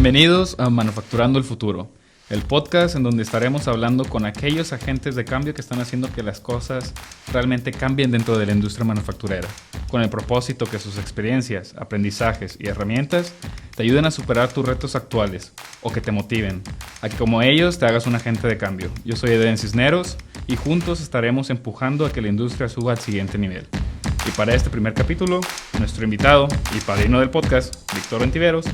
Bienvenidos a Manufacturando el Futuro, el podcast en donde estaremos hablando con aquellos agentes de cambio que están haciendo que las cosas realmente cambien dentro de la industria manufacturera, con el propósito que sus experiencias, aprendizajes y herramientas te ayuden a superar tus retos actuales o que te motiven a que como ellos te hagas un agente de cambio. Yo soy Eden Cisneros y juntos estaremos empujando a que la industria suba al siguiente nivel. Y para este primer capítulo, nuestro invitado y padrino del podcast, Víctor Ontiveros,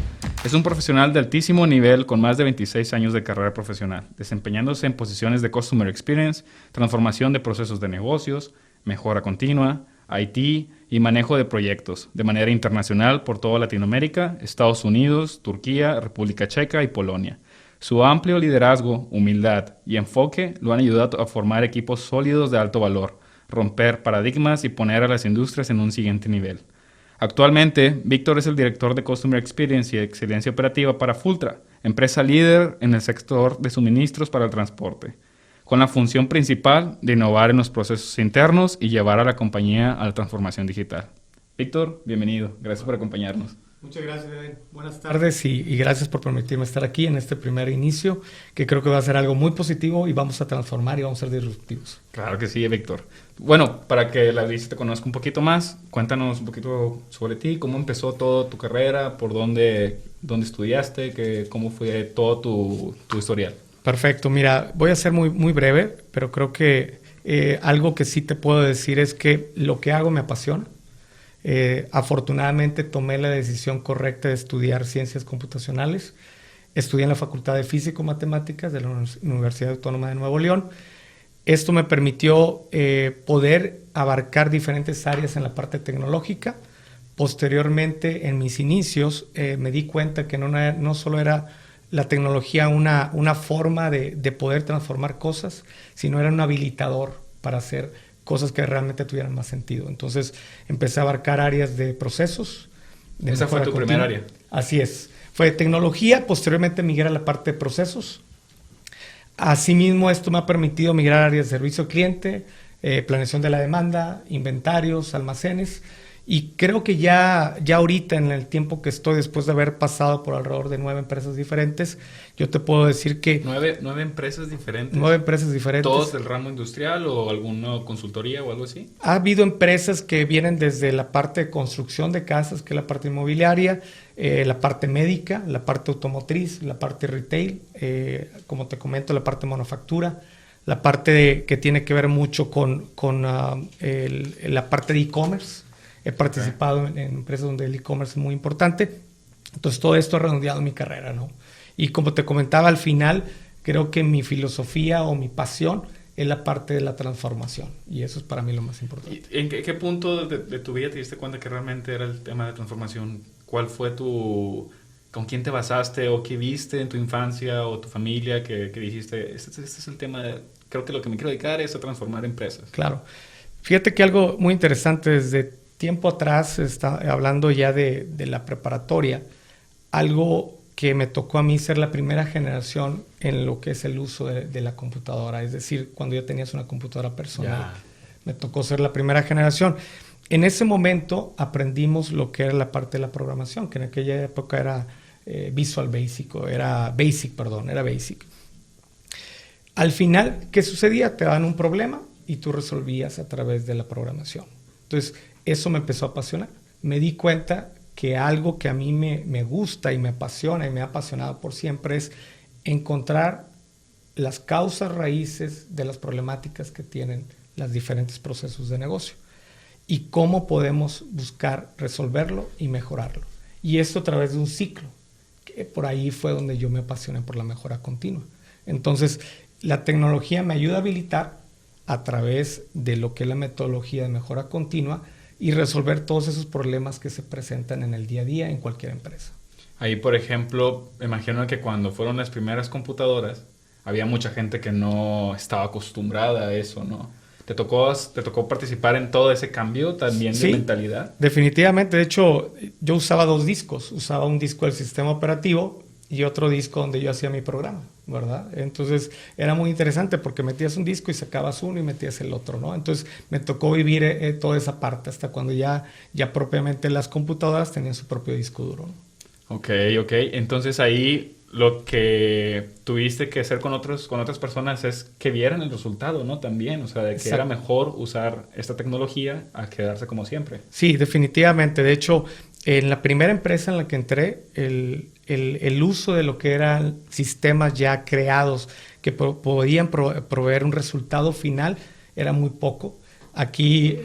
es un profesional de altísimo nivel con más de 26 años de carrera profesional, desempeñándose en posiciones de Customer Experience, transformación de procesos de negocios, mejora continua, IT y manejo de proyectos de manera internacional por toda Latinoamérica, Estados Unidos, Turquía, República Checa y Polonia. Su amplio liderazgo, humildad y enfoque lo han ayudado a formar equipos sólidos de alto valor, romper paradigmas y poner a las industrias en un siguiente nivel. Actualmente, Víctor es el director de Customer Experience y Excelencia Operativa para Fultra, empresa líder en el sector de suministros para el transporte, con la función principal de innovar en los procesos internos y llevar a la compañía a la transformación digital. Víctor, bienvenido. Gracias por acompañarnos. Muchas gracias, Eden. Buenas tardes y gracias por permitirme estar aquí en este primer inicio, que creo que va a ser algo muy positivo y vamos a transformar y vamos a ser disruptivos. Claro que sí, Víctor. Bueno, para que la audiencia te conozca un poquito más, cuéntanos un poquito sobre ti, cómo empezó toda tu carrera, por dónde estudiaste, cómo fue todo tu historial. Perfecto. Mira, voy a ser muy breve, pero creo que algo que sí te puedo decir es que lo que hago me apasiona. Afortunadamente tomé la decisión correcta de estudiar ciencias computacionales. Estudié en la Facultad de Físico-Matemáticas de la Universidad Autónoma de Nuevo León. Esto me permitió poder abarcar diferentes áreas en la parte tecnológica. Posteriormente, en mis inicios, me di cuenta que no solo era la tecnología una forma de poder transformar cosas, sino era un habilitador para hacer cosas que realmente tuvieran más sentido. Entonces, empecé a abarcar áreas de procesos. ¿Esa fue tu primer área? Así es. Fue tecnología, posteriormente migré a la parte de procesos. Asimismo, esto me ha permitido migrar a áreas de servicio al cliente, planeación de la demanda, inventarios, almacenes. Y creo que ya ahorita, en el tiempo que estoy, después de haber pasado por alrededor de 9 empresas diferentes, yo te puedo decir que... ¿9 empresas diferentes? 9 empresas diferentes. ¿Todos del ramo industrial o alguna consultoría o algo así? Ha habido empresas que vienen desde la parte de construcción de casas, que es la parte inmobiliaria, la parte médica, la parte automotriz, la parte retail, como te comento, la parte manufactura, la parte que tiene que ver mucho con la parte de e-commerce. He participado en empresas donde el e-commerce es muy importante. Entonces, todo esto ha redondeado mi carrera, ¿no? Y como te comentaba al final, creo que mi filosofía o mi pasión es la parte de la transformación. Y eso es para mí lo más importante. ¿Y en qué punto de tu vida te diste cuenta que realmente era el tema de transformación? ¿Cuál fue con quién te basaste o qué viste en tu infancia o tu familia que dijiste, este es el tema, creo que lo que me quiero dedicar es a transformar empresas? Claro. Fíjate que algo muy interesante desde tiempo atrás, hablando ya de la preparatoria, algo que me tocó a mí ser la primera generación en lo que es el uso de la computadora, es decir, cuando ya tenías una computadora personal, me tocó ser la primera generación. En ese momento aprendimos lo que era la parte de la programación, que en aquella época era Visual Basic, era Basic. Al final, ¿qué sucedía? Te daban un problema y tú resolvías a través de la programación. Entonces, eso me empezó a apasionar. Me di cuenta que algo que a mí me gusta y me apasiona y me ha apasionado por siempre es encontrar las causas raíces de las problemáticas que tienen los diferentes procesos de negocio y cómo podemos buscar resolverlo y mejorarlo. Y esto a través de un ciclo, que por ahí fue donde yo me apasioné por la mejora continua. Entonces, la tecnología me ayuda a habilitar a través de lo que es la metodología de mejora continua y resolver todos esos problemas que se presentan en el día a día en cualquier empresa. Ahí, por ejemplo, me imagino que cuando fueron las primeras computadoras, había mucha gente que no estaba acostumbrada a eso, ¿no? ¿Te tocó participar en todo ese cambio también de mentalidad? Definitivamente. De hecho, yo usaba 2 discos. Usaba un disco del sistema operativo y otro disco donde yo hacía mi programa, ¿verdad? Entonces, era muy interesante porque metías un disco y sacabas uno y metías el otro, ¿no? Entonces, me tocó vivir toda esa parte hasta cuando ya propiamente las computadoras tenían su propio disco duro, ¿no? Ok. Entonces ahí lo que tuviste que hacer con otras personas es que vieran el resultado, ¿no? También, o sea, de que era Exacto. mejor usar esta tecnología a quedarse como siempre. Sí, definitivamente. De hecho, en la primera empresa en la que entré, el uso de lo que eran sistemas ya creados que podían proveer un resultado final era muy poco. Aquí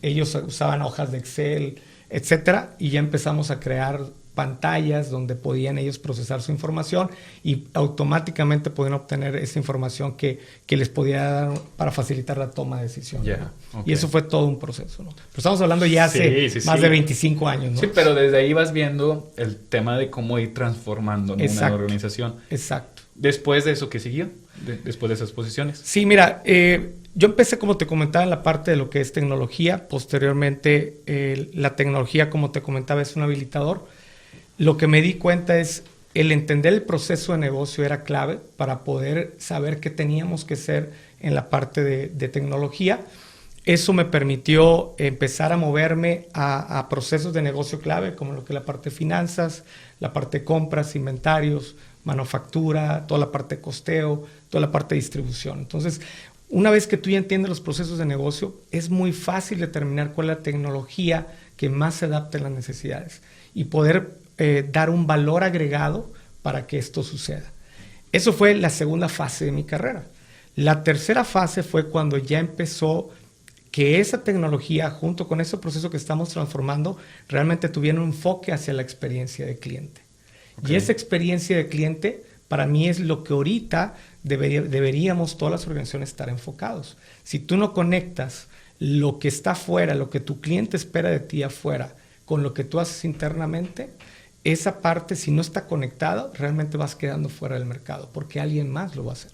ellos usaban hojas de Excel, etcétera, y ya empezamos a crear pantallas donde podían ellos procesar su información y automáticamente podían obtener esa información que les podía dar para facilitar la toma de decisiones. Ya, ¿no? ok. Y eso fue todo un proceso, ¿no? Pero estamos hablando ya hace más de 25 años, ¿no? Sí, pero desde ahí vas viendo el tema de cómo ir transformando, ¿no? Una organización. Exacto. Después de eso, ¿qué siguió? Después de esas posiciones. Sí, mira, yo empecé, como te comentaba, en la parte de lo que es tecnología. Posteriormente, la tecnología, como te comentaba, es un habilitador. Lo que me di cuenta es el entender el proceso de negocio era clave para poder saber qué teníamos que hacer en la parte de tecnología. Eso me permitió empezar a moverme a procesos de negocio clave, como lo que es la parte de finanzas, la parte de compras, inventarios, manufactura, toda la parte de costeo, toda la parte de distribución. Entonces, una vez que tú ya entiendes los procesos de negocio, es muy fácil determinar cuál es la tecnología que más se adapte a las necesidades y poder dar un valor agregado para que esto suceda. Eso fue la segunda fase de mi carrera. La tercera fase fue cuando ya empezó que esa tecnología, junto con ese proceso que estamos transformando, realmente tuviera un enfoque hacia la experiencia de cliente. Okay. Y esa experiencia de cliente, para mí, es lo que ahorita deberíamos todas las organizaciones estar enfocados. Si tú no conectas lo que está afuera, lo que tu cliente espera de ti afuera, con lo que tú haces internamente, esa parte, si no está conectada, realmente vas quedando fuera del mercado, porque alguien más lo va a hacer.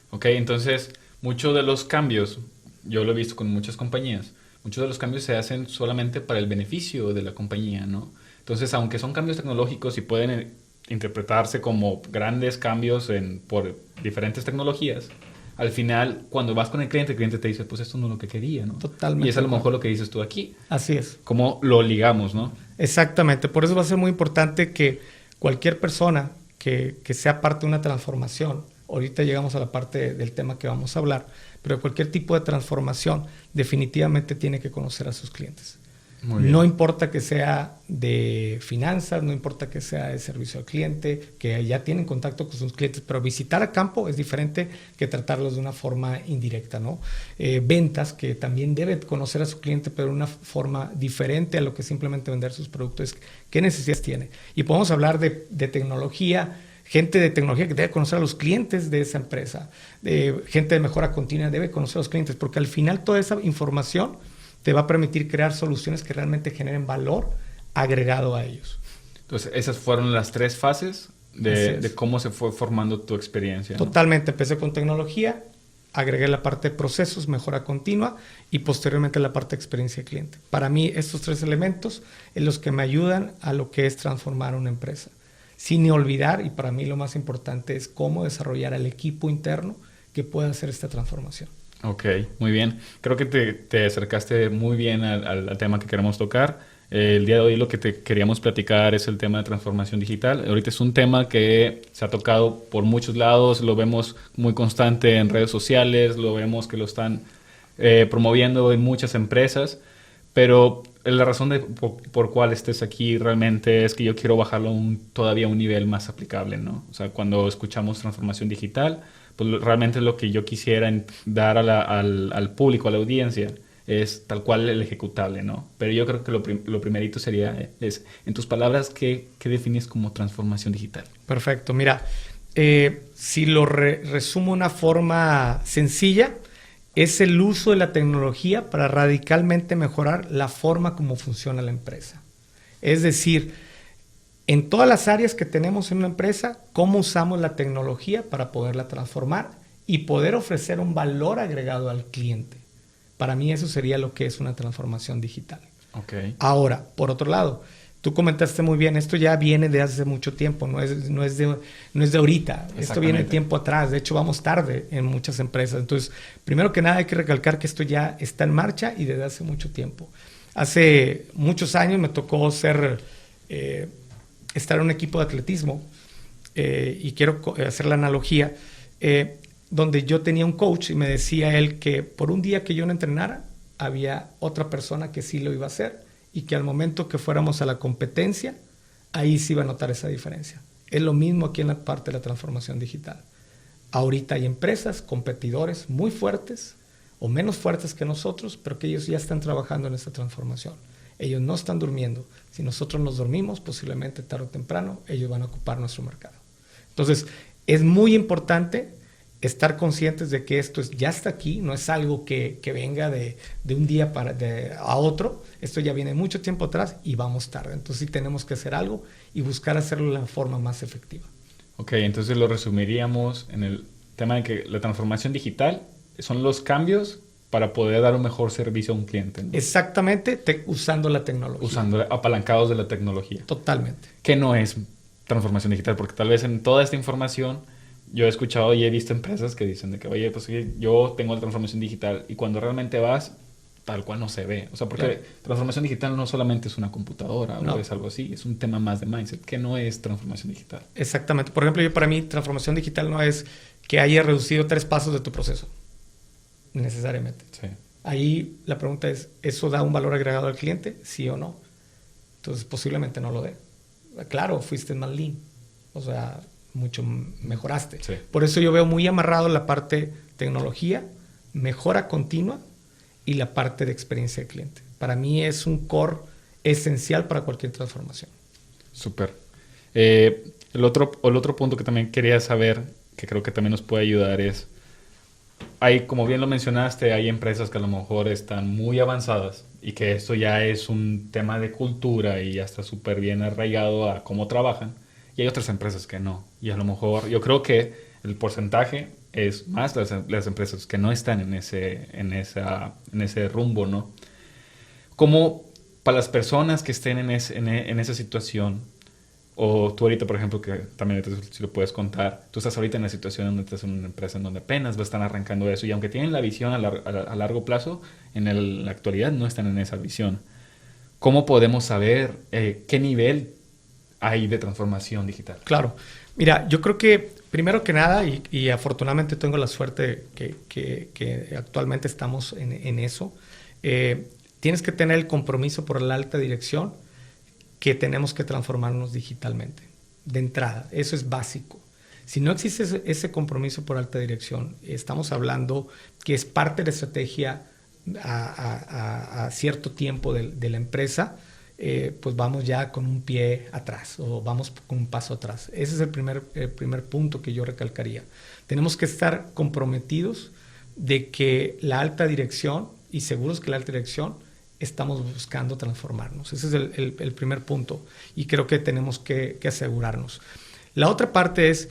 Ok, entonces, muchos de los cambios, yo lo he visto con muchas compañías, muchos de los cambios se hacen solamente para el beneficio de la compañía, ¿no? Entonces, aunque son cambios tecnológicos y pueden interpretarse como grandes cambios por diferentes tecnologías, al final, cuando vas con el cliente te dice, pues esto no es lo que quería, ¿no? Totalmente. Y es a lo mejor lo que dices tú aquí. Así es. Cómo lo ligamos, ¿no? Exactamente. Por eso va a ser muy importante que cualquier persona que sea parte de una transformación, ahorita llegamos a la parte del tema que vamos a hablar, pero cualquier tipo de transformación definitivamente tiene que conocer a sus clientes. No importa que sea de finanzas, no importa que sea de servicio al cliente, que ya tienen contacto con sus clientes, pero visitar a campo es diferente que tratarlos de una forma indirecta, ¿no? Ventas, que también debe conocer a su cliente, pero de una forma diferente a lo que simplemente vender sus productos. ¿Qué necesidades tiene? Y podemos hablar de tecnología, gente de tecnología que debe conocer a los clientes de esa empresa, gente de mejora continua debe conocer a los clientes, porque al final toda esa información te va a permitir crear soluciones que realmente generen valor agregado a ellos. Entonces, esas fueron las 3 fases de cómo se fue formando tu experiencia, ¿no? Totalmente. Empecé con tecnología, agregué la parte de procesos, mejora continua y posteriormente la parte de experiencia de cliente. Para mí, estos 3 elementos son los que me ayudan a lo que es transformar una empresa. Sin olvidar, y para mí lo más importante es cómo desarrollar al equipo interno que pueda hacer esta transformación. Ok, muy bien. Creo que te acercaste muy bien al tema que queremos tocar. El día de hoy lo que te queríamos platicar es el tema de transformación digital. Ahorita es un tema que se ha tocado por muchos lados, lo vemos muy constante en redes sociales, lo vemos que lo están promoviendo en muchas empresas, pero la razón por cual estés aquí realmente es que yo quiero bajarlo todavía a un nivel más aplicable, ¿no? O sea, cuando escuchamos transformación digital, pues realmente lo que yo quisiera dar al público, a la audiencia, es tal cual el ejecutable, ¿no? Pero yo creo que lo primerito sería, en tus palabras, ¿qué defines como transformación digital? Perfecto. Mira, si lo resumo de una forma sencilla, es el uso de la tecnología para radicalmente mejorar la forma como funciona la empresa. Es decir, en todas las áreas que tenemos en una empresa, cómo usamos la tecnología para poderla transformar y poder ofrecer un valor agregado al cliente. Para mí eso sería lo que es una transformación digital. Okay. Ahora, por otro lado, tú comentaste muy bien, esto ya viene de hace mucho tiempo, no es de ahorita, esto viene de tiempo atrás, de hecho vamos tarde en muchas empresas. Entonces, primero que nada hay que recalcar que esto ya está en marcha y desde hace mucho tiempo. Hace muchos años me tocó ser estar en un equipo de atletismo, y quiero hacer la analogía, donde yo tenía un coach y me decía él que por un día que yo no entrenara, había otra persona que sí lo iba a hacer y que al momento que fuéramos a la competencia, ahí sí iba a notar esa diferencia. Es lo mismo aquí en la parte de la transformación digital. Ahorita hay empresas, competidores muy fuertes o menos fuertes que nosotros, pero que ellos ya están trabajando en esta transformación. Ellos no están durmiendo. Si nosotros nos dormimos, posiblemente tarde o temprano, ellos van a ocupar nuestro mercado. Entonces, es muy importante estar conscientes de que esto ya está aquí, no es algo que venga de un día a otro. Esto ya viene mucho tiempo atrás y vamos tarde. Entonces, sí tenemos que hacer algo y buscar hacerlo de la forma más efectiva. Ok, entonces lo resumiríamos en el tema de que la transformación digital son los cambios para poder dar un mejor servicio a un cliente, ¿no? Exactamente, usando la tecnología. Apalancados de la tecnología. Totalmente. Que no es transformación digital, porque tal vez en toda esta información yo he escuchado y he visto empresas que dicen de que, oye, pues yo tengo la transformación digital, y cuando realmente vas, tal cual no se ve. O sea, porque claro, transformación digital no solamente es una computadora o es algo así, es un tema más de mindset, que no es transformación digital. Exactamente. Por ejemplo, para mí, transformación digital no es que hayas reducido 3 pasos de tu proceso, necesariamente. Sí. Ahí la pregunta es, ¿eso da un valor agregado al cliente? ¿Sí o no? Entonces, posiblemente no lo dé. Claro, fuiste más lean. O sea, mucho mejoraste. Sí. Por eso yo veo muy amarrado la parte tecnología, mejora continua y la parte de experiencia del cliente. Para mí es un core esencial para cualquier transformación. Súper. El otro punto que también quería saber, que creo que también nos puede ayudar, es, como bien lo mencionaste, hay empresas que a lo mejor están muy avanzadas y que esto ya es un tema de cultura y ya está súper bien arraigado a cómo trabajan. Y hay otras empresas que no. Y a lo mejor yo creo que el porcentaje es más las empresas que no están en ese rumbo, ¿no? Como para las personas que estén en esa situación, o tú ahorita, por ejemplo, que también si lo puedes contar, tú estás ahorita en la situación donde estás en una empresa en donde apenas están arrancando eso, y aunque tienen la visión a largo plazo, en la actualidad no están en esa visión. ¿Cómo podemos saber qué nivel hay de transformación digital? Claro. Mira, yo creo que primero que nada, y afortunadamente tengo la suerte que actualmente estamos en eso, tienes que tener el compromiso por la alta dirección que tenemos que transformarnos digitalmente. De entrada, eso es básico. Si no existe ese compromiso por alta dirección, estamos hablando que es parte de la estrategia a cierto tiempo de la empresa, pues vamos ya con un pie atrás o vamos con un paso atrás. Ese es el primer punto que yo recalcaría. Tenemos que estar comprometidos de que la alta dirección, y seguros que la alta dirección, estamos buscando transformarnos. Ese es el primer punto y creo que tenemos que asegurarnos. La otra parte es,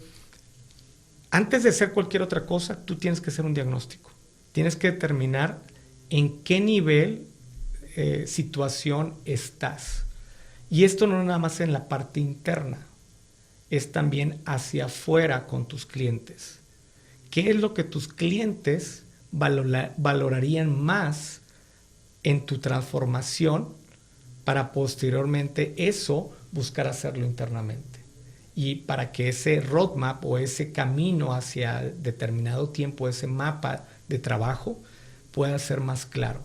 antes de hacer cualquier otra cosa, tú tienes que hacer un diagnóstico. Tienes que determinar en qué nivel situación estás. Y esto no nada más en la parte interna, es también hacia afuera con tus clientes. ¿Qué es lo que tus clientes valorarían más en tu transformación para posteriormente eso buscar hacerlo internamente? Y para que ese roadmap o ese camino hacia determinado tiempo, ese mapa de trabajo pueda ser más claro.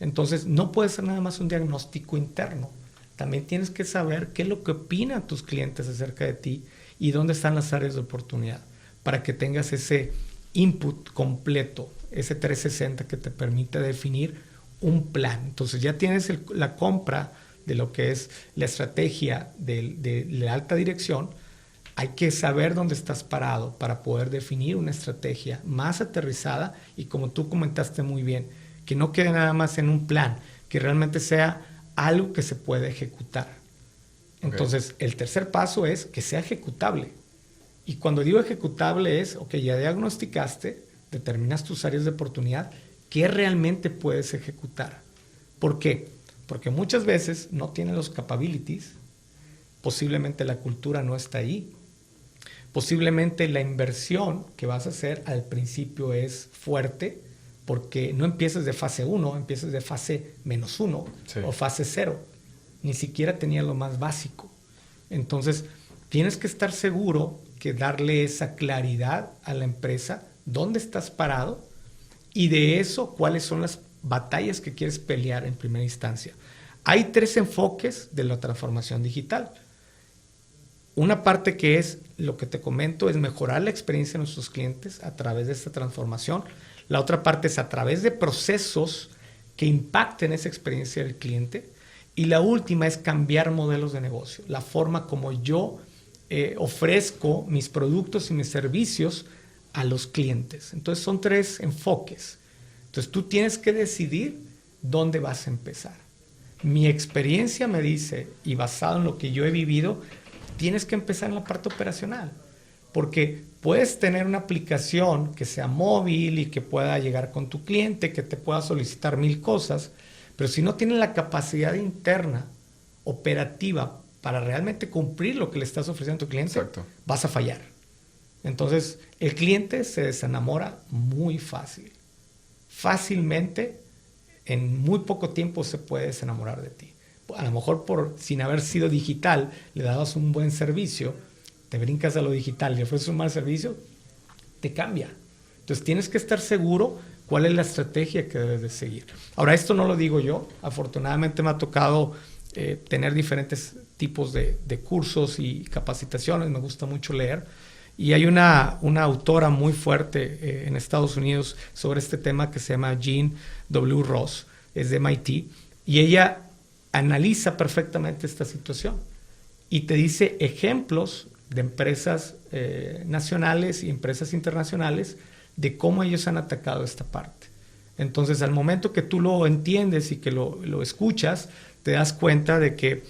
Entonces, no puede ser nada más un diagnóstico interno. También tienes que saber qué es lo que opinan tus clientes acerca de ti y dónde están las áreas de oportunidad para que tengas ese input completo, ese 360 que te permite definir un plan. Entonces, ya tienes la compra de lo que es la estrategia de la alta dirección. Hay que saber dónde estás parado para poder definir una estrategia más aterrizada y, como tú comentaste muy bien, que no quede nada más en un plan, que realmente sea algo que se puede ejecutar. Entonces, el tercer paso es que sea ejecutable. Y cuando digo ejecutable es, ok, ya diagnosticaste, determinas tus áreas de oportunidad, ¿qué realmente puedes ejecutar? ¿Por qué? Porque muchas veces no tienen los capabilities, posiblemente la cultura no está ahí, posiblemente la inversión que vas a hacer al principio es fuerte, porque no empieces de fase 1, empieces de fase -1 sí, o fase 0. Ni siquiera tenías lo más básico. Entonces, tienes que estar seguro que darle esa claridad a la empresa, dónde estás parado y de eso, cuáles son las batallas que quieres pelear en primera instancia. Hay 3 enfoques de la transformación digital. Una parte que es lo que te comento, es mejorar la experiencia de nuestros clientes a través de esta transformación. La otra parte es a través de procesos que impacten esa experiencia del cliente. Y la última es cambiar modelos de negocio, la forma como yo ofrezco mis productos y mis servicios a los clientes. Entonces son 3 enfoques. Entonces tú tienes que decidir dónde vas a empezar. Mi experiencia me dice, y basado en lo que yo he vivido, tienes que empezar en la parte operacional, porque puedes tener una aplicación que sea móvil y que pueda llegar con tu cliente, que te pueda solicitar 1000 cosas, pero si no tienes la capacidad interna, operativa, para realmente cumplir lo que le estás ofreciendo a tu cliente, Exacto. vas a fallar. Entonces, el cliente se desenamora muy fácil. Fácilmente, en muy poco tiempo se puede desenamorar de ti. A lo mejor sin haber sido digital, le dabas un buen servicio, te brincas a lo digital y le ofreces un mal servicio, te cambia. Entonces tienes que estar seguro cuál es la estrategia que debes de seguir. Ahora, esto no lo digo yo. Afortunadamente me ha tocado tener diferentes tipos de cursos y capacitaciones. Me gusta mucho leer. Y hay una autora muy fuerte en Estados Unidos sobre este tema que se llama Jean W. Ross, es de MIT, y ella analiza perfectamente esta situación y te dice ejemplos de empresas nacionales y empresas internacionales de cómo ellos han atacado esta parte. Entonces, al momento que tú lo entiendes y que lo escuchas, te das cuenta de que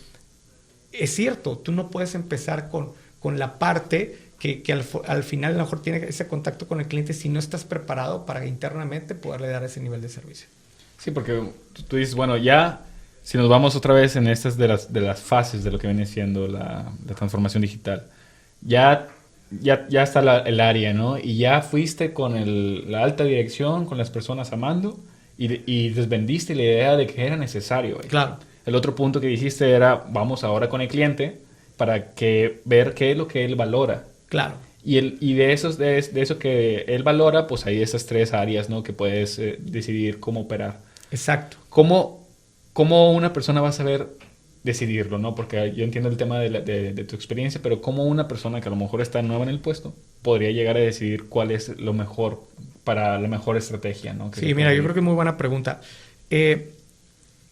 es cierto, tú no puedes empezar con la parte que al final a lo mejor tiene ese contacto con el cliente si no estás preparado para internamente poderle dar ese nivel de servicio. Sí, porque tú dices, bueno, ya si nos vamos otra vez en estas de las fases de lo que viene siendo la transformación digital, ya está el área, ¿no? Y ya fuiste con la alta dirección, con las personas amando y desvendiste la idea de que era necesario. Claro. El otro punto que dijiste era, vamos ahora con el cliente para ver qué es lo que él valora. Claro. Y de eso que él valora, pues hay esas 3 áreas, ¿no? Que puedes decidir cómo operar. Exacto. ¿Cómo una persona va a saber decidirlo, ¿no? Porque yo entiendo el tema de tu experiencia, pero ¿cómo una persona que a lo mejor está nueva en el puesto podría llegar a decidir cuál es lo mejor para la mejor estrategia, ¿no? Sí, mira, yo creo que es muy buena pregunta.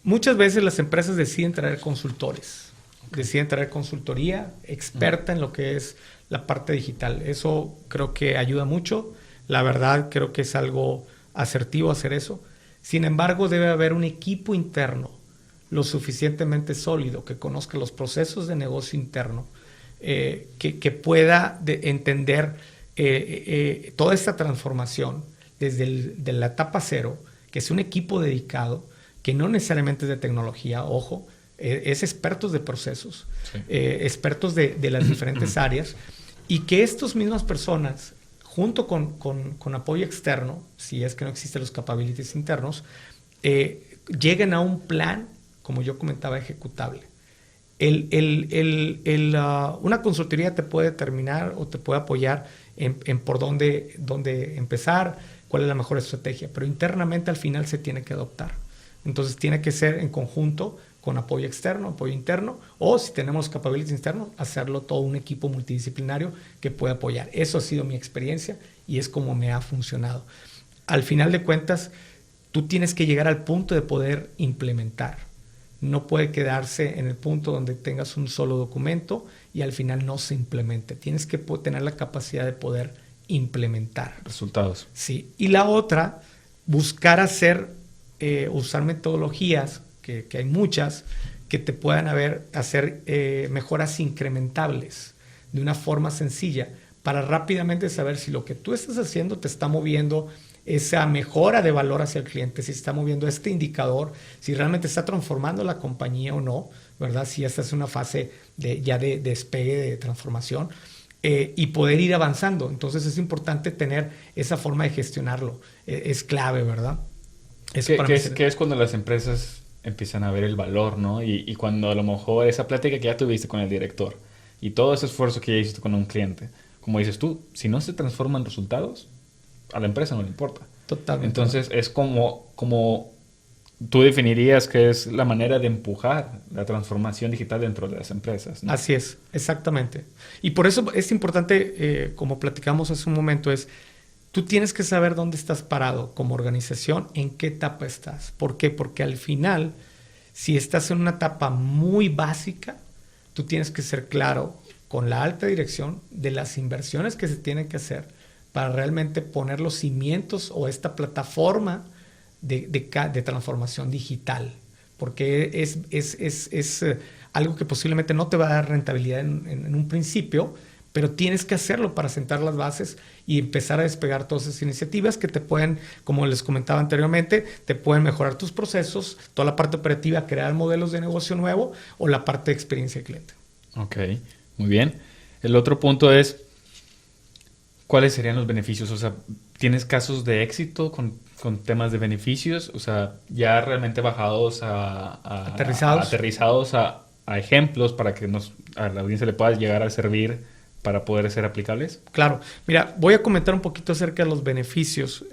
Muchas veces las empresas deciden traer consultores, deciden traer consultoría experta en lo que es la parte digital. Eso creo que ayuda mucho. La verdad, creo que es algo asertivo hacer eso. Sin embargo, debe haber un equipo interno lo suficientemente sólido, que conozca los procesos de negocio interno, que pueda entender toda esta transformación desde la etapa cero, que es un equipo dedicado, que no necesariamente es de tecnología, ojo, es expertos de procesos, sí. Expertos de las diferentes áreas, y que estas mismas personas, junto con apoyo externo, si es que no existen los capabilities internos, lleguen a un plan, como yo comentaba, ejecutable. Una consultoría te puede determinar o te puede apoyar en por dónde empezar, cuál es la mejor estrategia, pero internamente al final se tiene que adoptar. Entonces tiene que ser en conjunto con apoyo externo, apoyo interno, o si tenemos capabilities internos, hacerlo todo un equipo multidisciplinario que pueda apoyar. Eso ha sido mi experiencia y es como me ha funcionado. Al final de cuentas, tú tienes que llegar al punto de poder implementar. No puede quedarse en el punto donde tengas un solo documento y al final no se implemente. Tienes que tener la capacidad de poder implementar. Resultados. Sí. Y la otra, buscar usar metodologías, que hay muchas, que te puedan hacer mejoras incrementables de una forma sencilla para rápidamente saber si lo que tú estás haciendo te está moviendo esa mejora de valor hacia el cliente, si está moviendo este indicador, si realmente está transformando la compañía o no, ¿verdad? Si ya estás en una fase de despegue, de transformación, y poder ir avanzando. Entonces es importante tener esa forma de gestionarlo. Es clave, ¿verdad? ¿Qué es cuando las empresas empiezan a ver el valor, ¿no? Y cuando a lo mejor esa plática que ya tuviste con el director, y todo ese esfuerzo que ya hiciste con un cliente, como dices tú, si no se transforman resultados, a la empresa no le importa. Totalmente. Entonces es como tú definirías que es la manera de empujar la transformación digital dentro de las empresas, ¿no? Así es, exactamente. Y por eso es importante, como platicamos hace un momento, tú tienes que saber dónde estás parado como organización, en qué etapa estás. ¿Por qué? Porque al final, si estás en una etapa muy básica, tú tienes que ser claro con la alta dirección de las inversiones que se tienen que hacer para realmente poner los cimientos o esta plataforma de transformación digital, porque es algo que posiblemente no te va a dar rentabilidad en un principio, pero tienes que hacerlo para sentar las bases y empezar a despegar todas esas iniciativas que te pueden, como les comentaba anteriormente, te pueden mejorar tus procesos, toda la parte operativa, crear modelos de negocio nuevo o la parte de experiencia de cliente. Ok, muy bien. El otro punto es, ¿cuáles serían los beneficios? O sea, ¿tienes casos de éxito con temas de beneficios? O sea, ya realmente bajados aterrizados a ejemplos para que a la audiencia le pueda llegar a servir para poder ser aplicables. Claro. Mira, voy a comentar un poquito acerca de los beneficios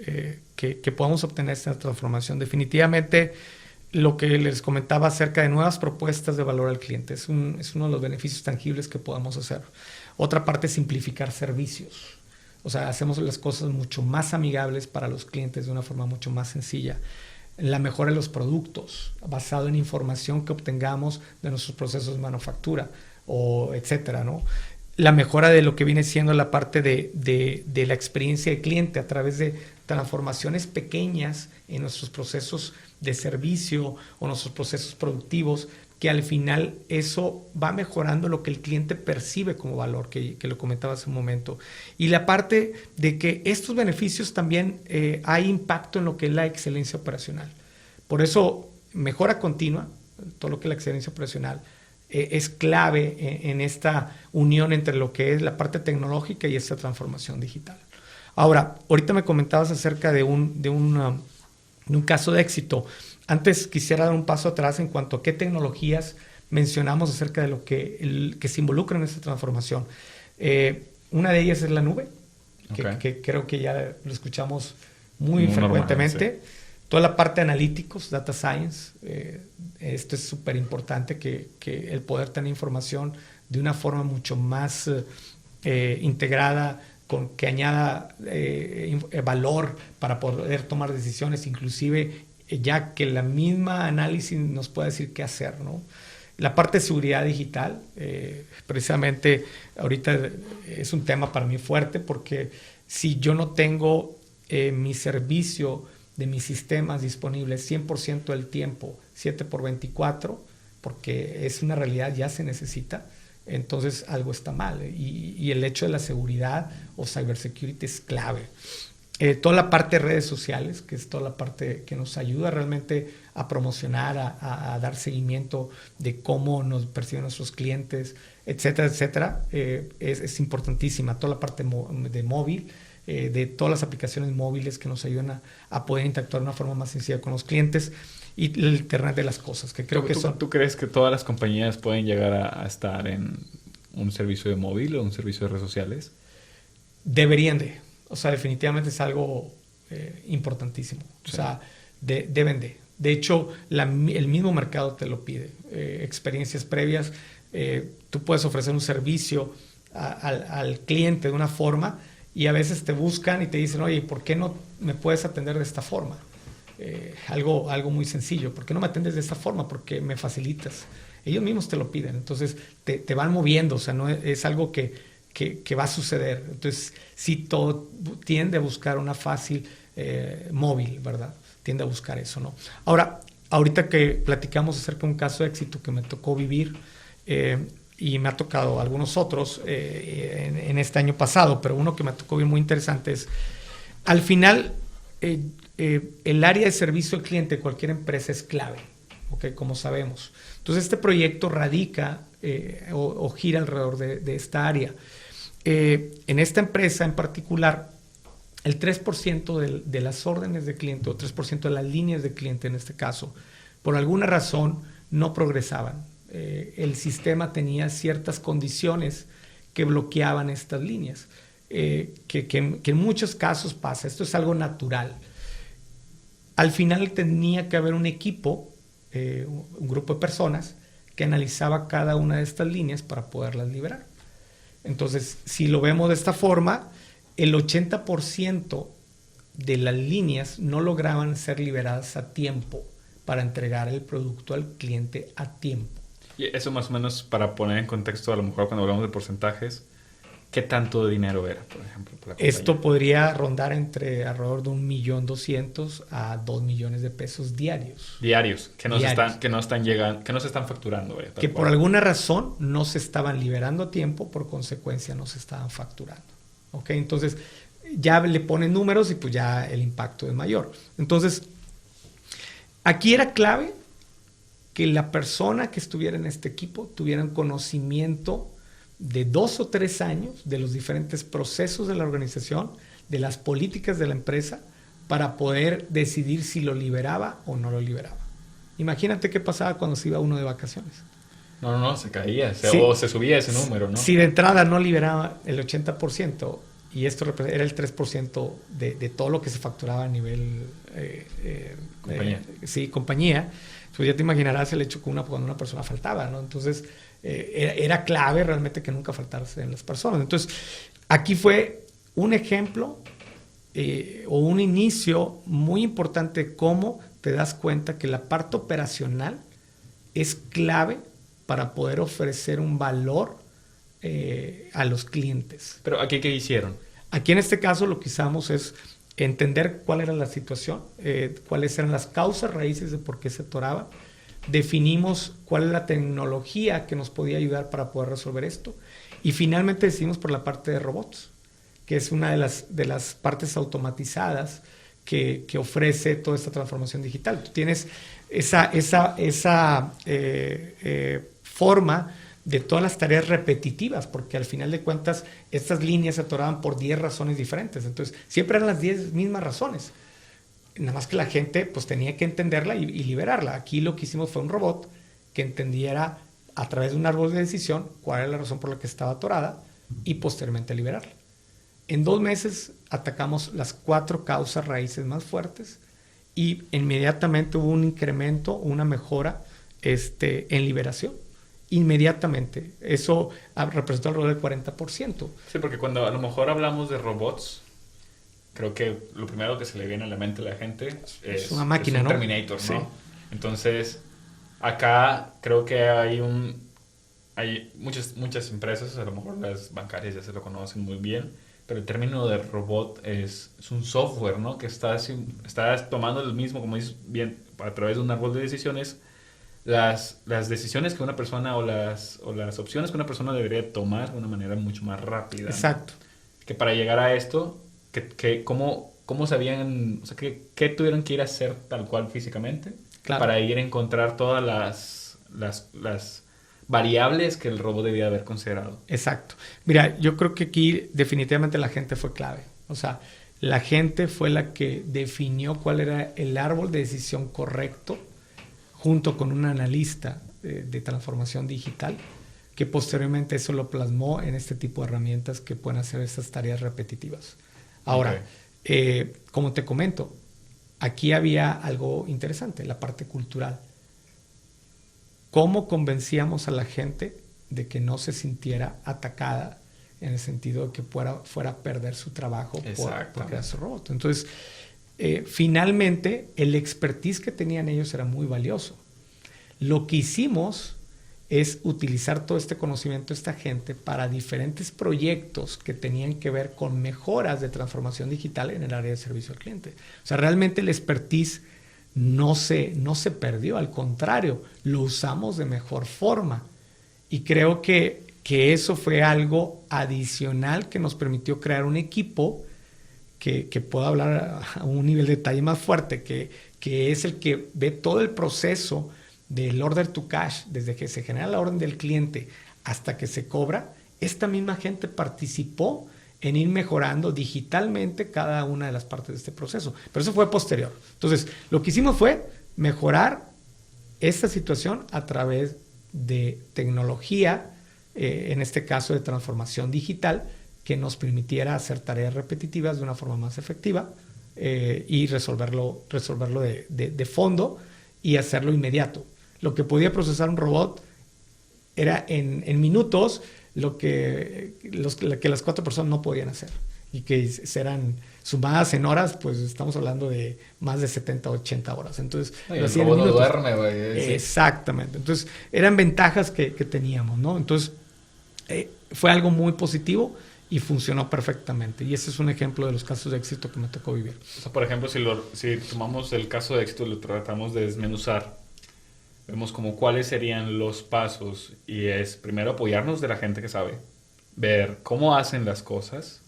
que podamos obtener de esta transformación. Definitivamente, lo que les comentaba acerca de nuevas propuestas de valor al cliente es uno de los beneficios tangibles que podamos hacer. Otra parte es simplificar servicios. O sea, hacemos las cosas mucho más amigables para los clientes de una forma mucho más sencilla. La mejora de los productos, basado en información que obtengamos de nuestros procesos de manufactura, o etcétera, ¿no? La mejora de lo que viene siendo la parte de la experiencia de cliente a través de transformaciones pequeñas en nuestros procesos de servicio o nuestros procesos productivos, que al final eso va mejorando lo que el cliente percibe como valor, que lo comentaba hace un momento. Y la parte de que estos beneficios también hay impacto en lo que es la excelencia operacional. Por eso, mejora continua, todo lo que es la excelencia operacional, es clave en esta unión entre lo que es la parte tecnológica y esta transformación digital. Ahora, ahorita me comentabas acerca de un caso de éxito. Antes quisiera dar un paso atrás en cuanto a qué tecnologías mencionamos acerca de lo que se involucra en esta transformación. Una de ellas es la nube, que creo que ya lo escuchamos muy frecuentemente. Sí. Toda la parte de analíticos, data science, esto es súper importante, que el poder tener información de una forma mucho más integrada, que añada valor para poder tomar decisiones, inclusive ya que la misma análisis nos puede decir qué hacer, ¿no? La parte de seguridad digital, precisamente ahorita es un tema para mí fuerte, porque si yo no tengo mi servicio de mis sistemas disponibles 100% del tiempo, 7x24, porque es una realidad, ya se necesita, entonces algo está mal. Y el hecho de la seguridad o cybersecurity es clave. Toda la parte de redes sociales, que es toda la parte que nos ayuda realmente a promocionar, a dar seguimiento de cómo nos perciben nuestros clientes, etcétera, etcétera, es importantísima. Toda la parte de móvil, de todas las aplicaciones móviles que nos ayudan a poder interactuar de una forma más sencilla con los clientes, y el Internet de las cosas, que creo que son... ¿Tú crees que todas las compañías pueden llegar a estar en un servicio de móvil o un servicio de redes sociales? Deberían de. O sea, definitivamente es algo importantísimo. Sí. O sea, deben de. De hecho, el mismo mercado te lo pide. Experiencias previas, tú puedes ofrecer un servicio al cliente de una forma, y a veces te buscan y te dicen, oye, ¿por qué no me puedes atender de esta forma? Algo muy sencillo. ¿Por qué no me atiendes de esta forma? Porque me facilitas. Ellos mismos te lo piden. Entonces, te van moviendo. O sea, no es algo que va a suceder. Entonces, sí, todo tiende a buscar una fácil móvil, ¿verdad? Tiende a buscar eso, ¿no? Ahora, ahorita que platicamos acerca de un caso de éxito que me tocó vivir, y me ha tocado algunos otros en este año pasado, pero uno que me tocó vivir muy interesante es, al final, el área de servicio al cliente de cualquier empresa es clave, ¿okay? Como sabemos. Entonces, este proyecto radica o gira alrededor de esta área. En esta empresa en particular, el 3% de las órdenes de cliente, o 3% de las líneas de cliente en este caso, por alguna razón no progresaban. el sistema tenía ciertas condiciones que bloqueaban estas líneas, que en muchos casos pasa. Esto es algo natural. Al final tenía que haber un equipo, un grupo de personas que analizaba cada una de estas líneas para poderlas liberar. Entonces, si lo vemos de esta forma, el 80% de las líneas no lograban ser liberadas a tiempo para entregar el producto al cliente a tiempo. Y eso más o menos para poner en contexto, a lo mejor cuando hablamos de porcentajes, ¿qué tanto dinero era, por ejemplo? Para esto podría rondar entre alrededor de 1.200.000 a 2 millones de pesos diarios. Diarios, que no se están facturando. Que por alguna razón no se estaban liberando a tiempo, por consecuencia no se estaban facturando. ¿Ok? Entonces ya le ponen números y pues ya el impacto es mayor. Entonces, aquí era clave que la persona que estuviera en este equipo tuviera un conocimiento de 2 o 3 años de los diferentes procesos de la organización, de las políticas de la empresa, para poder decidir si lo liberaba o no lo liberaba. Imagínate qué pasaba cuando se iba uno de vacaciones. No, se caía, o se subía ese número, ¿no? Si de entrada no liberaba el 80%, y esto era el 3% de todo lo que se facturaba a nivel compañía, pues ya te imaginarás el hecho que cuando una persona faltaba, ¿no? Entonces, era clave realmente que nunca faltasen las personas. Entonces, aquí fue un ejemplo o un inicio muy importante de cómo te das cuenta que la parte operacional es clave para poder ofrecer un valor a los clientes. Pero ¿aquí qué hicieron? Aquí en este caso lo que hicimos es entender cuál era la situación, cuáles eran las causas raíces de por qué se atoraba. Definimos cuál es la tecnología que nos podía ayudar para poder resolver esto. Y finalmente decidimos por la parte de robots, que es una de las partes automatizadas que ofrece toda esta transformación digital. Tú tienes esa forma de todas las tareas repetitivas, porque al final de cuentas estas líneas se atoraban por 10 razones diferentes. Entonces, siempre eran las 10 mismas razones. Nada más que la gente pues tenía que entenderla y liberarla. Aquí lo que hicimos fue un robot que entendiera a través de un árbol de decisión cuál era la razón por la que estaba atorada y posteriormente liberarla. En 2 meses atacamos las 4 causas raíces más fuertes y inmediatamente hubo un incremento, una mejora en liberación. Inmediatamente. Eso representó alrededor del 40%. Sí, porque cuando a lo mejor hablamos de robots, creo que lo primero que se le viene a la mente a la gente es una máquina, es un ¿no? Terminator, ¿no? Sí. Entonces, acá creo que hay muchas empresas, a lo mejor las bancarias ya se lo conocen muy bien, pero el término de robot es un software, ¿no? Que está tomando el mismo, como dices bien, a través de un árbol de decisiones, las decisiones que una persona o las opciones que una persona debería tomar de una manera mucho más rápida. Exacto. ¿No? Que para llegar a esto, ¿cómo sabían, o sea, qué tuvieron que ir a hacer tal cual físicamente? Claro. Para ir a encontrar todas las variables que el robot debía haber considerado. Exacto. Mira, yo creo que aquí definitivamente la gente fue clave. O sea, la gente fue la que definió cuál era el árbol de decisión correcto, junto con un analista de transformación digital, que posteriormente eso lo plasmó en este tipo de herramientas que pueden hacer estas tareas repetitivas. Ahora, como te comento, aquí había algo interesante, la parte cultural. ¿Cómo convencíamos a la gente de que no se sintiera atacada en el sentido de que fuera a perder su trabajo por crear su robot? Entonces, finalmente, el expertise que tenían ellos era muy valioso. Lo que hicimos es utilizar todo este conocimiento de esta gente para diferentes proyectos que tenían que ver con mejoras de transformación digital en el área de servicio al cliente. O sea, realmente el expertise no se perdió, al contrario, lo usamos de mejor forma. Y creo que eso fue algo adicional que nos permitió crear un equipo que pueda hablar a un nivel de detalle más fuerte, que es el que ve todo el proceso del order to cash, desde que se genera la orden del cliente hasta que se cobra. Esta misma gente participó en ir mejorando digitalmente cada una de las partes de este proceso. Pero eso fue posterior. Entonces, lo que hicimos fue mejorar esta situación a través de tecnología, en este caso de transformación digital, que nos permitiera hacer tareas repetitivas de una forma más efectiva y resolverlo de fondo y hacerlo inmediato. Lo que podía procesar un robot era en minutos lo que las 4 personas no podían hacer, y que serán sumadas en horas, pues estamos hablando de más de 70, 80 horas. Entonces, el robot no duerme, güey. Exactamente. Entonces, eran ventajas que teníamos, ¿no? Entonces, fue algo muy positivo y funcionó perfectamente. Y ese es un ejemplo de los casos de éxito que me tocó vivir. O sea, por ejemplo, si tomamos el caso de éxito y lo tratamos de desmenuzar, vemos como cuáles serían los pasos, y es primero apoyarnos de la gente que sabe, ver cómo hacen las cosas,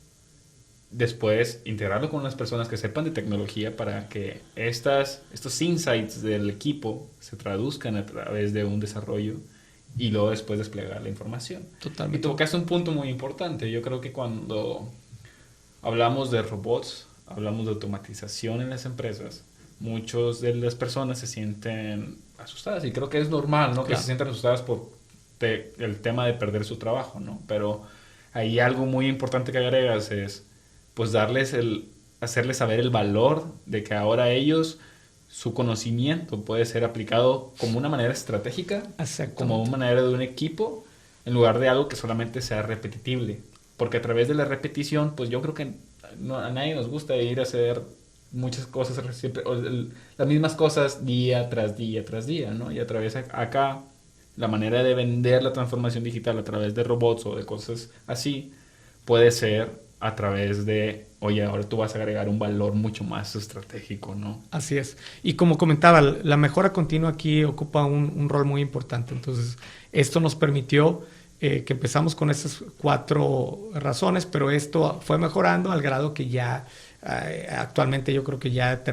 después integrarlo con las personas que sepan de tecnología para que estos insights del equipo se traduzcan a través de un desarrollo, y luego después desplegar la información. Totalmente. Y tocaste un punto muy importante. Yo creo que cuando hablamos de robots, hablamos de automatización en las empresas, muchas de las personas se sienten asustadas, y creo que es normal, ¿no? Claro. Que se sientan asustadas por el tema de perder su trabajo, ¿no? Pero ahí algo muy importante que agregas es, pues, hacerles saber el valor de que ahora ellos, su conocimiento puede ser aplicado como una manera estratégica, como una manera de un equipo, en lugar de algo que solamente sea repetitible. Porque a través de la repetición, pues yo creo que a nadie nos gusta ir a hacer muchas cosas, siempre, las mismas cosas día tras día tras día, ¿no? Y a través acá, la manera de vender la transformación digital a través de robots o de cosas así, puede ser a través de, oye, ahora tú vas a agregar un valor mucho más estratégico, ¿no? Así es. Y como comentaba, la mejora continua aquí ocupa un rol muy importante. Entonces, esto nos permitió que empezamos con esas 4 razones, pero esto fue mejorando al grado que ya actualmente yo creo que ya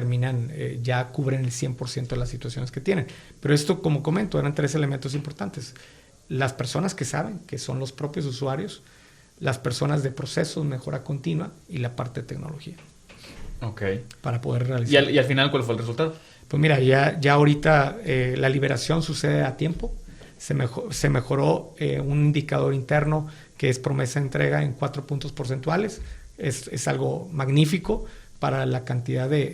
ya cubren el 100% de las situaciones que tienen. Pero esto, como comento, eran 3 elementos importantes. Las personas que saben, que son los propios usuarios, las personas de procesos, mejora continua, y la parte de tecnología. Ok. Para poder realizar. ¿Y al final cuál fue el resultado? Pues mira, ya ahorita la liberación sucede a tiempo. Se mejoró un indicador interno que es promesa de entrega en 4 puntos porcentuales. Es algo magnífico para la cantidad de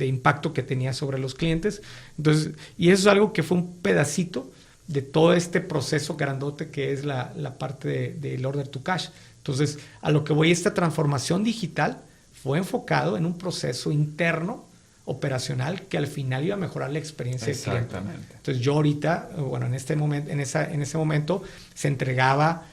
impacto que tenía sobre los clientes. Entonces, y eso es algo que fue un pedacito de todo este proceso grandote que es la parte del order to cash. Entonces, a lo que voy, esta transformación digital fue enfocado en un proceso interno operacional que al final iba a mejorar la experiencia del cliente. Exactamente. Entonces, yo ahorita, bueno, en ese momento se entregaba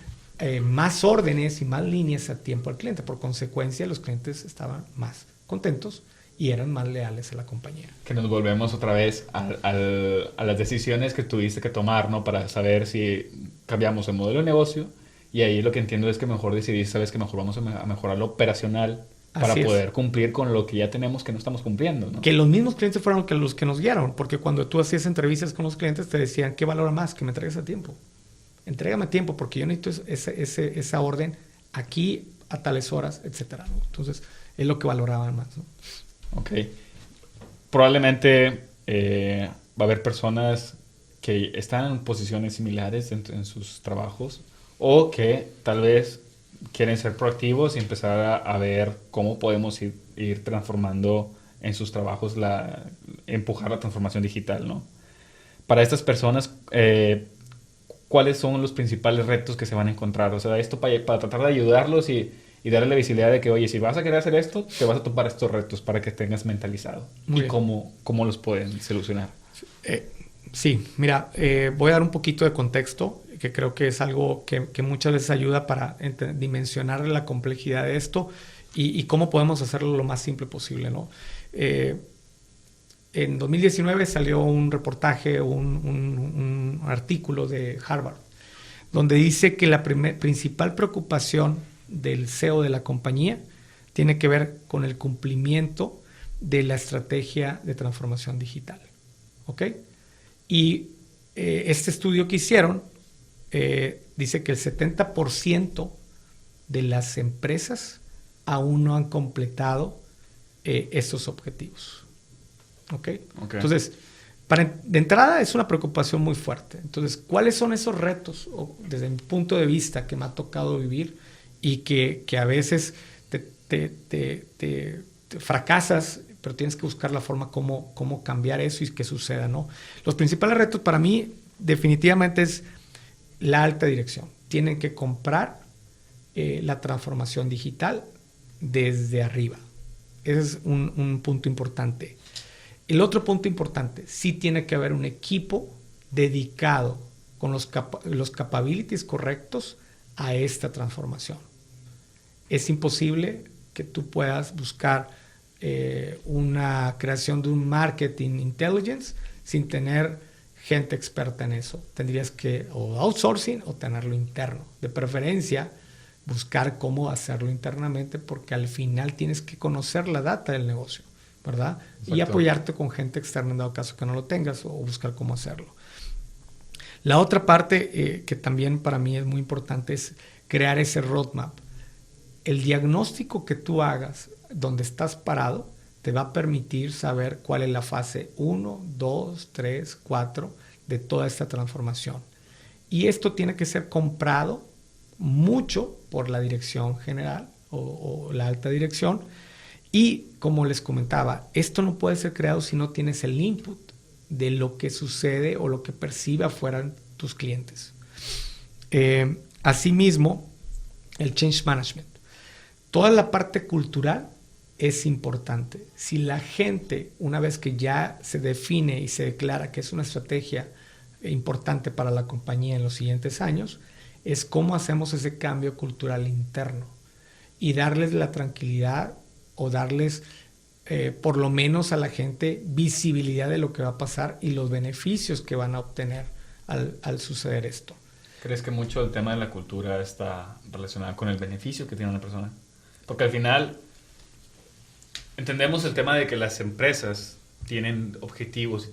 más órdenes y más líneas a tiempo al cliente. Por consecuencia, los clientes estaban más contentos y eran más leales a la compañía. Que nos volvemos otra vez a las decisiones que tuviste que tomar, ¿no? Para saber si cambiamos el modelo de negocio, y ahí lo que entiendo es que mejor decidiste, sabes que mejor vamos a mejorar lo operacional para poder cumplir con lo que ya tenemos que no estamos cumpliendo, ¿no? Que los mismos clientes fueron los que nos guiaron, porque cuando tú hacías entrevistas con los clientes te decían, ¿qué valora más? Que me entregues a tiempo. Entrégame a tiempo porque yo necesito esa orden aquí a tales horas, etcétera, ¿no? Entonces, es lo que valoraban más, ¿no? Ok. Probablemente va a haber personas que están en posiciones similares en sus trabajos, o que tal vez quieren ser proactivos y empezar a ver cómo podemos ir transformando en sus trabajos, empujar la transformación digital, ¿no? Para estas personas, ¿cuáles son los principales retos que se van a encontrar? O sea, esto para tratar de ayudarlos y darle la visibilidad de que, oye, si vas a querer hacer esto, te vas a topar estos retos para que tengas mentalizado. Muy ¿Y cómo los pueden solucionar? Sí, mira, voy a dar un poquito de contexto, que creo que es algo que muchas veces ayuda para dimensionar la complejidad de esto y cómo podemos hacerlo lo más simple posible, ¿no? En 2019 salió un reportaje, un artículo de Harvard, donde dice que la principal preocupación del CEO de la compañía tiene que ver con el cumplimiento de la estrategia de transformación digital. ¿Ok? Y este estudio que hicieron dice que el 70% de las empresas aún no han completado estos objetivos. ¿Ok? Entonces, de entrada es una preocupación muy fuerte. Entonces, ¿cuáles son esos retos, desde mi punto de vista, que me ha tocado vivir y que a veces te fracasas, pero tienes que buscar la forma cómo cambiar eso y que suceda, ¿no? Los principales retos para mí definitivamente es la alta dirección. Tienen que comprar la transformación digital desde arriba. Ese es un punto importante. El otro punto importante, sí tiene que haber un equipo dedicado con los capabilities correctos a esta transformación. Es imposible que tú puedas buscar una creación de un marketing intelligence sin tener gente experta en eso. Tendrías que o outsourcing o tenerlo interno. De preferencia, buscar cómo hacerlo internamente, porque al final tienes que conocer la data del negocio, ¿verdad? Exacto. Y apoyarte con gente externa en dado caso que no lo tengas, o buscar cómo hacerlo. La otra parte que también para mí es muy importante es crear ese roadmap. El diagnóstico que tú hagas donde estás parado te va a permitir saber cuál es la fase 1, 2, 3, 4 de toda esta transformación. Y esto tiene que ser comprado mucho por la dirección general o la alta dirección. Y como les comentaba, esto no puede ser creado si no tienes el input de lo que sucede o lo que percibe afuera tus clientes. Asimismo, el change management. Toda la parte cultural es importante. Si la gente, una vez que ya se define y se declara que es una estrategia importante para la compañía en los siguientes años, es cómo hacemos ese cambio cultural interno y darles la tranquilidad o darles, por lo menos a la gente, visibilidad de lo que va a pasar y los beneficios que van a obtener al suceder esto. ¿Crees que mucho el tema de la cultura está relacionado con el beneficio que tiene una persona? Porque al final entendemos el tema de que las empresas tienen objetivos y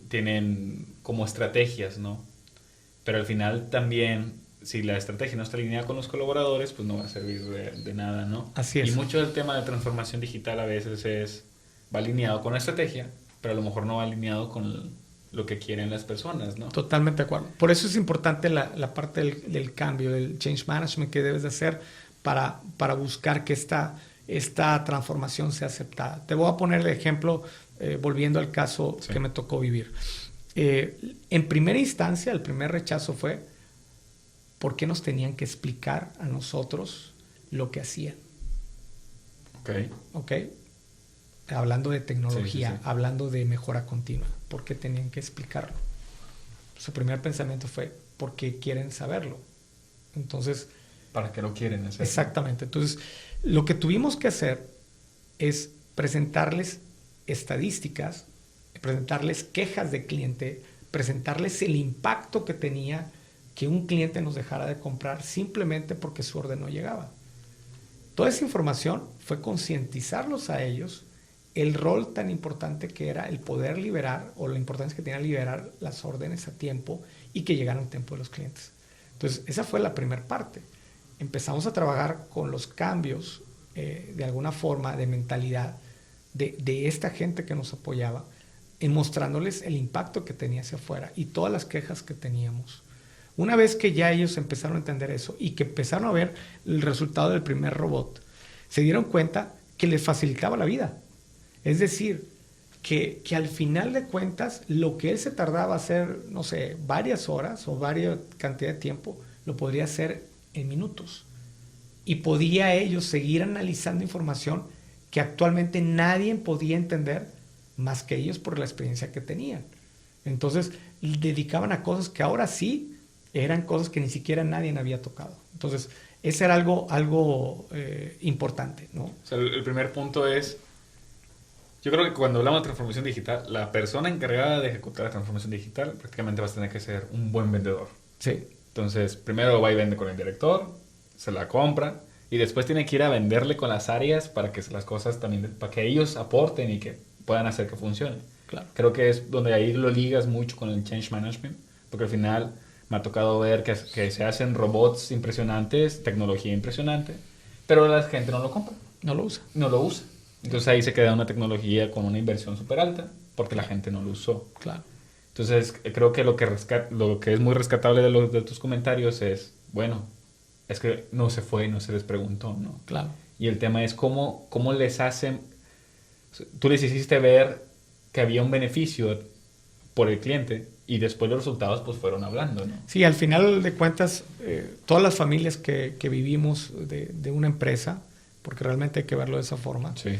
tienen como estrategias, ¿no? Pero al final también, si la estrategia no está alineada con los colaboradores, pues no va a servir de nada, ¿no? Así es. Y mucho del tema de transformación digital a veces va alineado con la estrategia, pero a lo mejor no va alineado con lo que quieren las personas, ¿no? Totalmente de acuerdo. Por eso es importante la parte del cambio, del change management que debes de hacer para buscar que esta transformación sea aceptada. Te voy a poner el ejemplo, volviendo al caso que me tocó vivir. En primera instancia, el primer rechazo fue ¿por qué nos tenían que explicar a nosotros lo que hacían? Ok. Hablando de tecnología, hablando de mejora continua, ¿por qué tenían que explicarlo? Su primer pensamiento fue ¿por qué quieren saberlo? Entonces, ¿para qué lo quieren hacer? Exactamente. Entonces, lo que tuvimos que hacer es presentarles estadísticas, presentarles quejas de cliente, presentarles el impacto que tenía que un cliente nos dejara de comprar simplemente porque su orden no llegaba. Toda esa información fue concientizarlos a ellos el rol tan importante que era el poder liberar, o la importancia que tenía liberar las órdenes a tiempo y que llegaran a tiempo de los clientes. Entonces, esa fue la primera parte. Empezamos a trabajar con los cambios, de alguna forma, de mentalidad de esta gente que nos apoyaba, en mostrándoles el impacto que tenía hacia afuera y todas las quejas que teníamos. Una vez que ya ellos empezaron a entender eso y que empezaron a ver el resultado del primer robot, se dieron cuenta que les facilitaba la vida. Es decir, que al final de cuentas, lo que él se tardaba a hacer, no sé, varias horas o varias cantidad de tiempo, lo podría hacer en minutos. Y podía ellos seguir analizando información que actualmente nadie podía entender más que ellos por la experiencia que tenían. Entonces, dedicaban a cosas que ahora sí eran cosas que ni siquiera nadie había tocado. Entonces, ese era algo importante, ¿no? O sea, el primer punto es, yo creo que cuando hablamos de transformación digital, la persona encargada de ejecutar la transformación digital prácticamente va a tener que ser un buen vendedor. Sí. Entonces, primero va y vende con el director, se la compra, y después tiene que ir a venderle con las áreas para que las cosas también, para que ellos aporten y que puedan hacer que funcione. Claro. Creo que es donde ahí lo ligas mucho con el change management, porque al final me ha tocado ver que se hacen robots impresionantes, tecnología impresionante, pero la gente no lo compra. No lo usa. No lo usa. Entonces ahí se queda una tecnología con una inversión súper alta porque la gente no lo usó. Claro. Entonces, creo que lo que es muy rescatable de tus comentarios es, bueno, es que no se fue, no se les preguntó, ¿no? Claro. Y el tema es cómo les hacen... Tú les hiciste ver que había un beneficio por el cliente y después los resultados pues fueron hablando, ¿no? Sí, al final de cuentas, todas las familias que vivimos de una empresa, porque realmente hay que verlo de esa forma, Sí.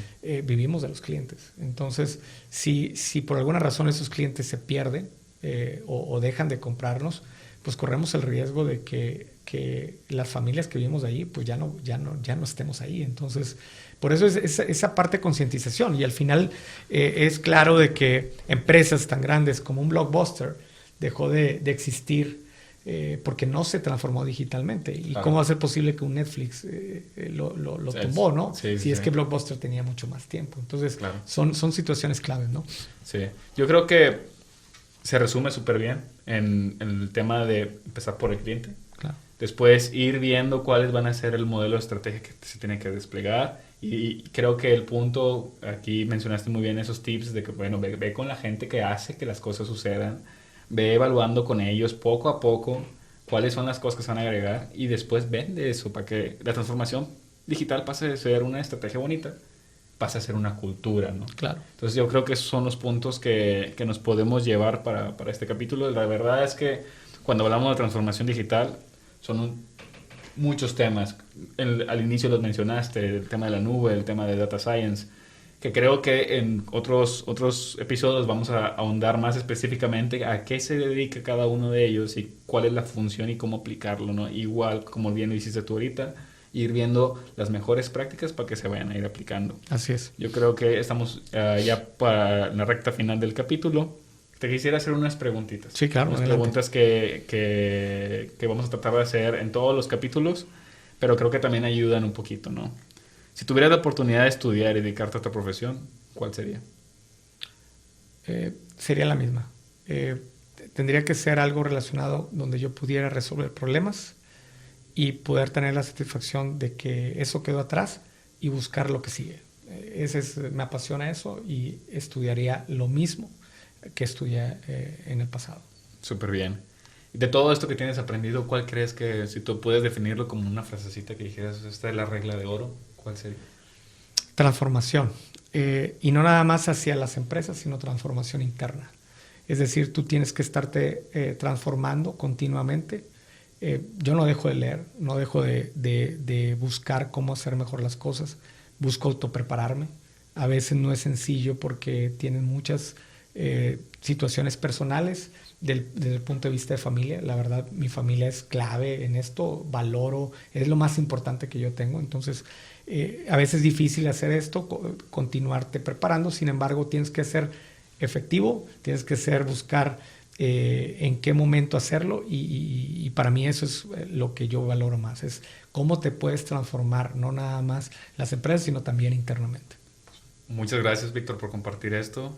Vivimos de los clientes. Entonces, si por alguna razón esos clientes se pierden o dejan de comprarnos, pues corremos el riesgo de que las familias que vivimos de ahí, pues ya no estemos ahí. Entonces, por eso es esa parte de concientización. Y al final es claro de que empresas tan grandes como un Blockbuster dejó de existir porque no se transformó digitalmente. ¿Y claro. cómo va a ser posible que un Netflix lo tumbó, no? Sí, si es que Blockbuster tenía mucho más tiempo. Entonces, claro. son situaciones claves, ¿no? Sí. Yo creo que se resume súper bien en el tema de empezar por el cliente. Claro. Después ir viendo cuáles van a ser el modelo de estrategia que se tiene que desplegar. Y creo que el punto, aquí mencionaste muy bien esos tips de que, bueno, ve con la gente que hace que las cosas sucedan. Ve evaluando con ellos poco a poco cuáles son las cosas que se van a agregar y después vende eso para que la transformación digital pase de ser una estrategia bonita, pase a ser una cultura, ¿no? Claro. Entonces yo creo que esos son los puntos que nos podemos llevar para este capítulo. La verdad es que cuando hablamos de transformación digital son muchos temas. Al inicio los mencionaste, el tema de la nube, el tema de data science, que creo que en otros episodios vamos a ahondar más específicamente a qué se dedica cada uno de ellos y cuál es la función y cómo aplicarlo, ¿no? Igual, como bien lo hiciste tú ahorita, ir viendo las mejores prácticas para que se vayan a ir aplicando. Así es. Yo creo que estamos ya para la recta final del capítulo. Te quisiera hacer unas preguntitas. Sí, claro. Unas adelante. preguntas que vamos a tratar de hacer en todos los capítulos, pero creo que también ayudan un poquito, ¿no? Si tuvieras la oportunidad de estudiar y dedicarte a otra profesión, ¿cuál sería? Sería la misma. Tendría que ser algo relacionado donde yo pudiera resolver problemas y poder tener la satisfacción de que eso quedó atrás y buscar lo que sigue. Me apasiona eso y estudiaría lo mismo que estudié en el pasado. Súper bien. De todo esto que tienes aprendido, ¿cuál crees que, si tú puedes definirlo como una frasecita que dijeras, esta es la regla de oro, cuál sería? Transformación. Y no nada más hacia las empresas, sino transformación interna. Es decir, tú tienes que estarte transformando continuamente. Yo no dejo de leer, no dejo de buscar cómo hacer mejor las cosas. Busco autoprepararme. A veces no es sencillo porque tienen muchas situaciones personales desde el punto de vista de familia. La verdad, mi familia es clave en esto. Valoro, es lo más importante que yo tengo. Entonces, a veces es difícil hacer esto, continuarte preparando. Sin embargo, tienes que ser efectivo, tienes que buscar en qué momento hacerlo y para mí eso es lo que yo valoro más, es cómo te puedes transformar, no nada más las empresas, sino también internamente. Muchas gracias, Víctor, por compartir esto.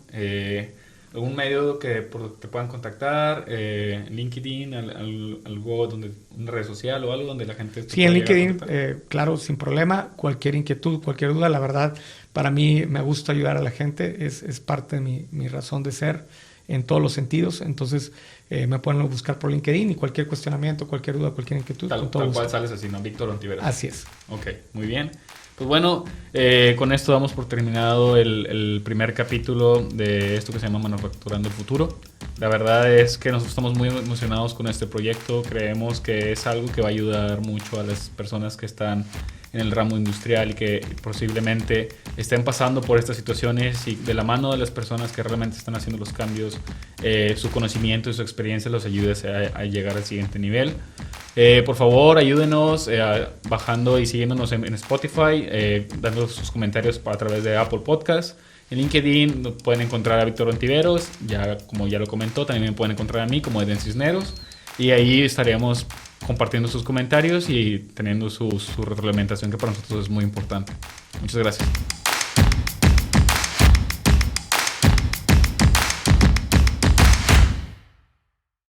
¿Algún medio que te puedan contactar? ¿LinkedIn? ¿Algo donde, una red social o algo donde la gente te Sí, en pueda llegar a LinkedIn, contactar? claro, sin problema. Cualquier inquietud, cualquier duda, la verdad, para mí me gusta ayudar a la gente. Es parte de mi razón de ser en todos los sentidos. Entonces, me pueden buscar por LinkedIn y cualquier cuestionamiento, cualquier duda, cualquier inquietud, con todo Tal gusto. cual sales así, ¿no? Víctor Ontiveros. Así es. Ok, muy bien. Pues bueno, con esto damos por terminado el primer capítulo de esto que se llama Manufacturando el Futuro. La verdad es que nosotros estamos muy emocionados con este proyecto. Creemos que es algo que va a ayudar mucho a las personas que están en el ramo industrial y que posiblemente estén pasando por estas situaciones y de la mano de las personas que realmente están haciendo los cambios, su conocimiento y su experiencia los ayude a llegar al siguiente nivel. Por favor, ayúdenos bajando y siguiéndonos en Spotify, dando sus comentarios a través de Apple Podcast. En LinkedIn pueden encontrar a Víctor Ontiveros, como ya lo comentó, también me pueden encontrar a mí como Eden Cisneros y ahí estaremos compartiendo sus comentarios y teniendo su retroalimentación, que para nosotros es muy importante. Muchas gracias.